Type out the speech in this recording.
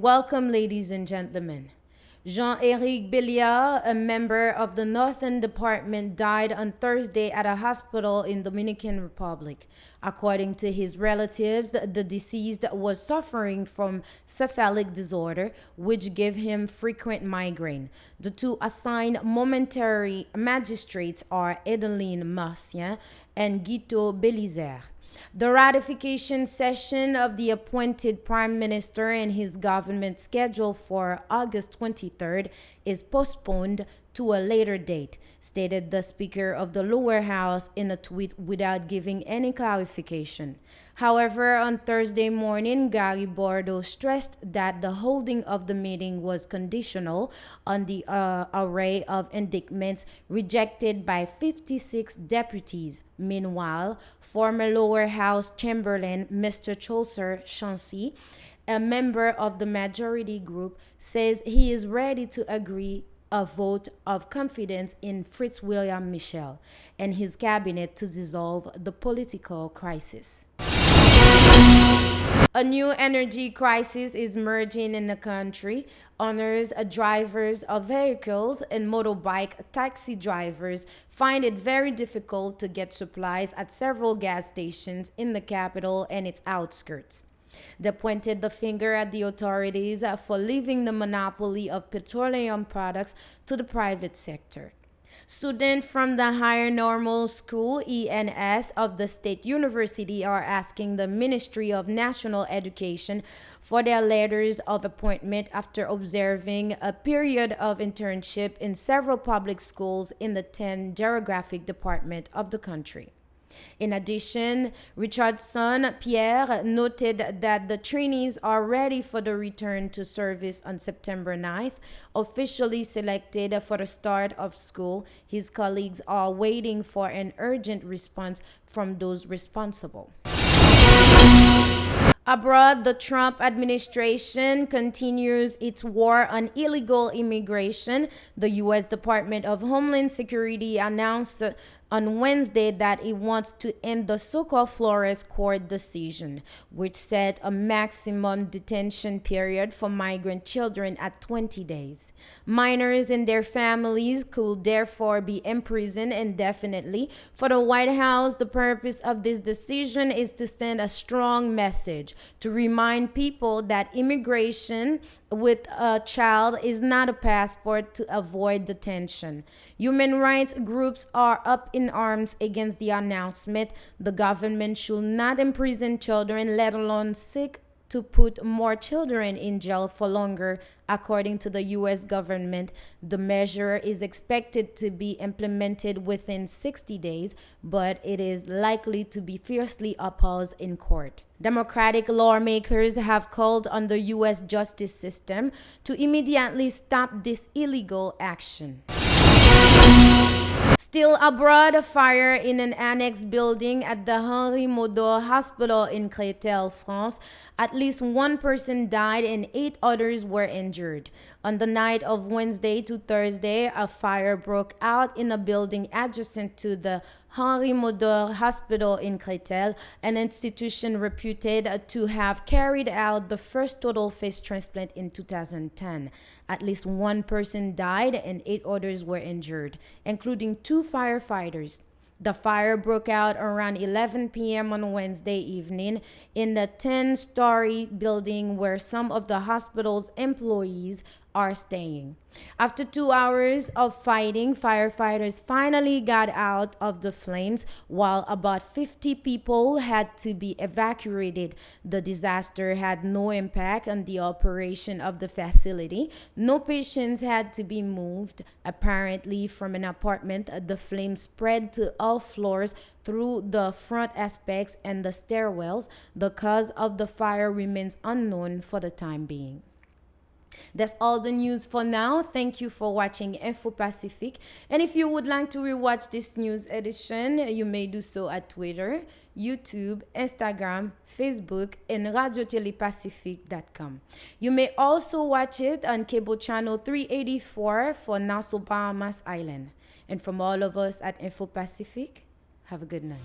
Welcome, ladies and gentlemen. Jean-Éric Béliard, a member of the Northern Department, died on Thursday at a hospital in Dominican Republic. According to his relatives, the deceased was suffering from cephalic disorder, which gave him frequent migraine. The two assigned momentary magistrates are Edeline Marcien and Guito Belizer. The ratification session of the appointed Prime Minister and his government scheduled for August 23rd is postponed to a later date, stated the Speaker of the lower house in a tweet without giving any clarification. However, on Thursday morning, Gary Bordeaux stressed that the holding of the meeting was conditional on the array of indictments rejected by 56 deputies. Meanwhile, former lower house Chamberlain Mr. Chaucer Chancy, a member of the majority group, says he is ready to agree a vote of confidence in Fitzwilliam Michel and his cabinet to dissolve the political crisis. A new energy crisis is emerging in the country. Owners, drivers of vehicles, and motorbike taxi drivers find it very difficult to get supplies at several gas stations in the capital and its outskirts. They pointed the finger at the authorities for leaving the monopoly of petroleum products to the private sector. Students from the Higher Normal School, ENS, of the State University are asking the Ministry of National Education for their letters of appointment after observing a period of internship in several public schools in the 10 geographic department of the country. In addition, Richardson Pierre noted that the trainees are ready for the return to service on September 9th, officially selected for the start of school. His colleagues are waiting for an urgent response from those responsible. Abroad, the Trump administration continues its war on illegal immigration. The U.S. Department of Homeland Security announced on Wednesday that it wants to end the so-called Flores Court decision, which set a maximum detention period for migrant children at 20 days. Minors and their families could therefore be imprisoned indefinitely. For the White House, the purpose of this decision is to send a strong message to remind people that immigration with a child is not a passport to avoid detention. Human rights groups are up in arms against the announcement. The government should not imprison children, let alone seek to put more children in jail for longer. According to the U.S. government, the measure is expected to be implemented within 60 days, but it is likely to be fiercely opposed in court. Democratic lawmakers have called on the U.S. justice system to immediately stop this illegal action. Still abroad, a fire in an annex building at the Henri Moudon Hospital in Créteil, France. At least one person died and 8 others were injured. On the night of Wednesday to Thursday, a fire broke out in a building adjacent to the Henri Moudon Hospital in Créteil, an institution reputed to have carried out the first total face transplant in 2010. At least one person died and 8 others were injured, including 2 firefighters. The fire broke out around 11 p.m. on Wednesday evening in the 10-story building where some of the hospital's employees are staying. After 2 hours of fighting, firefighters finally got out of the flames while about 50 people had to be evacuated. The disaster had no impact on the operation of the facility. No patients had to be moved. Apparently, from an apartment, the flames spread to all floors through the front aspects and the stairwells. The cause of the fire remains unknown for the time being. That's all the news for now. Thank you for watching Info Pacific. And if you would like to rewatch this news edition, you may do so at Twitter, YouTube, Instagram, Facebook, and radiotelépacific.com. You may also watch it on cable channel 384 for Nassau, Bahamas Island. And from all of us at Info Pacific, have a good night.